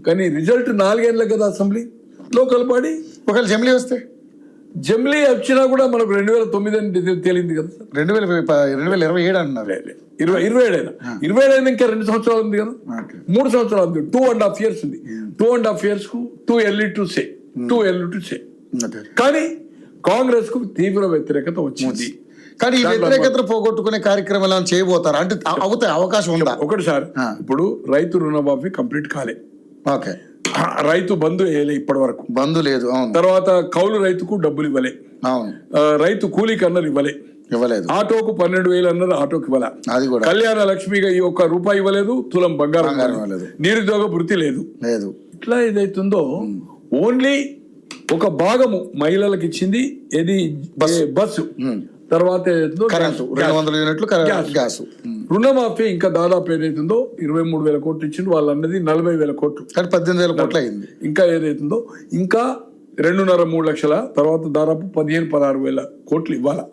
కానీ రిజల్ట్ 4 ఏళ్ళ కదా అసెంబ్లీ లోకల్ బాడీ. ఒకవేళ జమిలీ వస్తే జమిలీ వచ్చినా కూడా మనకు 2009 అని తేలింది కదా సార్. 2027 అన్నారు. 27 అయినా ఇంకా 2 సంవత్సరాలు ఉంది కదా, 3 సంవత్సరాలు ఉంది. 2.5 years ఉంది. 2.5 years కు టూ ఎర్లీ టు సే. కానీ కాంగ్రెస్ కు తీవ్ర వ్యతిరేకత వచ్చింది. కానీ ఈ వ్యతిరేకతను పోగొట్టుకునే కార్యక్రమాలు చేయబోతారు అంటే అవుతాయి, అవకాశం ఉందా? ఒకటి సార్, ఇప్పుడు రైతు రుణమాఫీ కంప్లీట్ కాలే. ఓకే, రైతు బంధు వేయలే ఇప్పటి వరకు, బంధు లేదు. తర్వాత కౌలు రైతుకు డబ్బులు ఇవ్వలే, రైతు కూలీకి అన్నారు ఇవ్వలేదు, ఆటోకు 12,000 అన్నారు ఆటోకి ఇవ్వలే, అది కూడా కళ్యాణ లక్ష్మిగా ఈ ఒక్క రూపాయి ఇవ్వలేదు, తులం బంగారం ఇవ్వలేదు, నిరుద్యోగ భృతి లేదు. ఇట్లా ఏదైతుందో ఓన్లీ ఒక భాగము మహిళలకు ఇచ్చింది, ఏది బస్సు, తర్వాత రుణమాఫీ ఇంకా దాదాపు ఏదైతుందో 23,000 కోట్లు ఇచ్చిండు, వాళ్ళు అన్నది 40,000 కోట్లు, 18,000 కోట్లు అయింది. ఇంకా ఏదైతుందో ఇంకా 2.5-3 లక్షల, తర్వాత దాదాపు 15,000-16,000 కోట్లు ఇవ్వాలా.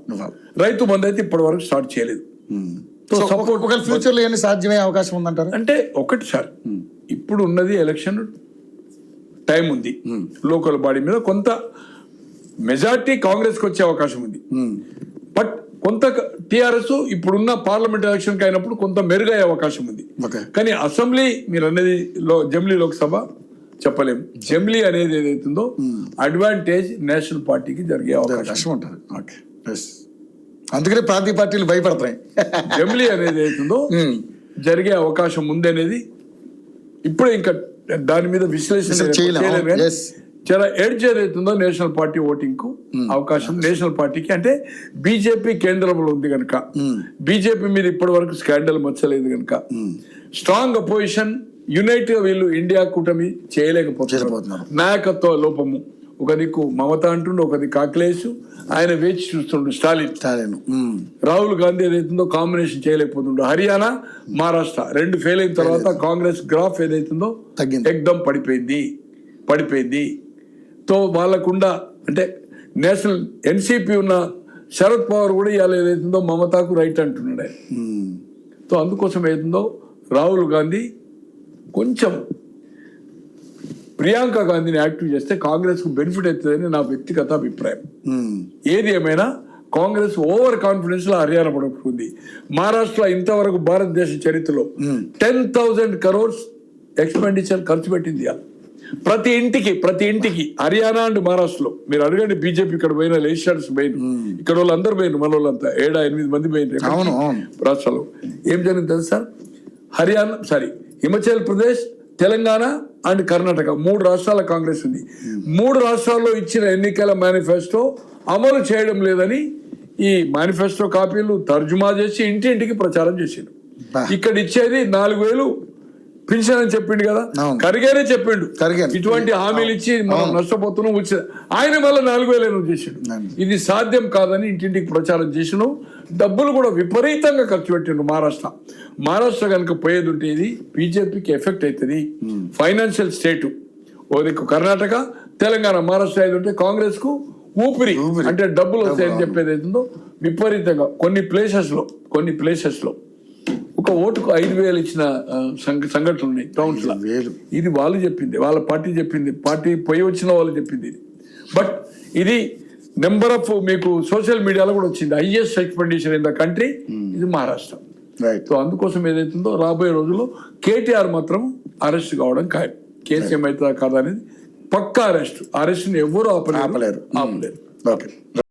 రైతు బంధు అయితే ఇప్పటి వరకు స్టార్ట్ చేయలేదు. ఫ్యూచర్ లో ఏమి సాధ్యమయ్యే అవకాశం ఉందంటారు? అంటే ఒకటి సార్, ఇప్పుడు ఉన్నది ఎలక్షన్ టైం ఉంది, లోకల్ బాడీ మీద కొంత మెజార్టీ కాంగ్రెస్ కి వచ్చే అవకాశం ఉంది. బట్ కొంత టిఆర్ఎస్ ఇప్పుడున్న పార్లమెంట్ ఎలక్షన్ కి అయినప్పుడు కొంత మెరుగయ్యే అవకాశం ఉంది. కానీ అసెంబ్లీ మీరు అనేది జమిలీ లోక్సభ చెప్పలేము. జమిలీ అనేది ఏదైతుందో అడ్వాంటేజ్ నేషనల్ పార్టీకి జరిగే అవకాశం ఉంటుంది. అందుకనే ప్రాంతీయ పార్టీలు భయపడతాయి. జమిలీ అనేది ఏదైతుందో జరిగే అవకాశం ఉంది అనేది ఇప్పుడే ఇంకా దాని మీద విశ్లేషణ చాలా ఎడ్జ్ ఏదైతుందో నేషనల్ పార్టీ ఓటింగ్ కు అవకాశం. నేషనల్ పార్టీకి అంటే బీజేపీ కేంద్రంలో ఉంది కనుక, బీజేపీ మీద ఇప్పటి వరకు స్కాండల్ మచ్చలేదు కనుక, స్ట్రాంగ్ అపోజిషన్ యునైట్ గా వీళ్ళు ఇండియా కూటమి చేయలేకపోతున్నారు. నాయకత్వ లోపము. ఒక దిక్కు మమత అంటుండు, ఒక దిక్కు అఖిలేష్, ఆయన వేచి చూస్తుండు స్టాలిన్. రాహుల్ గాంధీ ఏదైతుందో కాంబినేషన్ చేయలేకపోతుండో. హర్యానా, మహారాష్ట్ర 2 ఫెయిల్ అయిన తర్వాత కాంగ్రెస్ గ్రాఫ్ ఏదైతుందో ఎక్దమ్ పడిపోయింది. తో వాళ్ళకుండా అంటే నేషనల్ ఎన్సీపీ ఉన్న శరద్ పవార్ కూడా ఇవాళ ఏదైతుందో మమతాకు రైట్ అంటున్నాడు. సో అందుకోసం ఏదైతుందో రాహుల్ గాంధీ కొంచెం ప్రియాంక గాంధీని యాక్టివ్ చేస్తే కాంగ్రెస్ కు బెనిఫిట్ అవుతుందని నా వ్యక్తిగత అభిప్రాయం. ఏది ఏమైనా కాంగ్రెస్ ఓవర్ కాన్ఫిడెన్స్ లో హర్యానా పడుతుంది. మహారాష్ట్ర ఇంతవరకు భారతదేశ చరిత్రలో 10,000 crores ఎక్స్పెండిచర్ ఖర్చు పెట్టింది. ప్రతి ఇంటికి హర్యానా అండ్ మహారాష్ట్రలో మీరు అడగండి. బీజేపీ ఇక్కడ పోయిన లేషర్స్ పోయిన, ఇక్కడ వాళ్ళందరూ పోయిన, మన వాళ్ళంతా 7-8 మంది పోయిన రాష్ట్రాలు. ఏం జరిగింది తెలుసు సార్? హిమాచల్ ప్రదేశ్, తెలంగాణ అండ్ కర్ణాటక 3 రాష్ట్రాల కాంగ్రెస్ ఉంది. 3 రాష్ట్రాల్లో ఇచ్చిన ఎన్నికల మేనిఫెస్టో అమలు చేయడం లేదని ఈ మేనిఫెస్టో కాపీలు తర్జుమా చేసి ఇంటింటికి ప్రచారం చేసిండు. ఇక్కడ ఇచ్చేది 4,000 పెన్షన్ అని చెప్పిండు కదా, కరిగానే చెప్పిండు. ఇటువంటి హామీలు ఇచ్చి మనం నష్టపోతున్నాం ఆయన మళ్ళీ 4,000 చేసిండు. ఇది సాధ్యం కాదని ఇంటింటికి ప్రచారం చేసిన, డబ్బులు కూడా విపరీతంగా ఖర్చు పెట్టిండు. మహారాష్ట్ర కనుక పోయేది ఉంటే ఇది బీజేపీకి ఎఫెక్ట్ అవుతుంది. ఫైనాన్షియల్ స్టేట్ ఓదికు కర్ణాటక, తెలంగాణ, మహారాష్ట్ర అయితే ఉంటే కాంగ్రెస్ కు ఊపిరి అంటే డబ్బులు వస్తాయని చెప్పేది అవుతుందో విపరీతంగా కొన్ని ప్లేసెస్ లో ఒక ఓటుకు 5,000 ఇచ్చిన సంఘటనలు ఉన్నాయి టౌన్స్ లో. ఇది వాళ్ళు చెప్పింది, వాళ్ళ పార్టీ చెప్పింది, పార్టీ పోయి వచ్చిన వాళ్ళు చెప్పింది ఇది. బట్ ఇది నెంబర్ ఆఫ్ మీకు సోషల్ మీడియాలో కూడా వచ్చింది, highest expenditure in the country ఇది మహారాష్ట్ర. సో అందుకోసం ఏదైతుందో రాబోయే రోజుల్లో కేటీఆర్ మాత్రం అరెస్ట్ కావడం ఖాయం. కేసు ఏమైతుందా కాదా అనేది పక్కా అరెస్ట్ ని ఎవరు ఆపలేరు.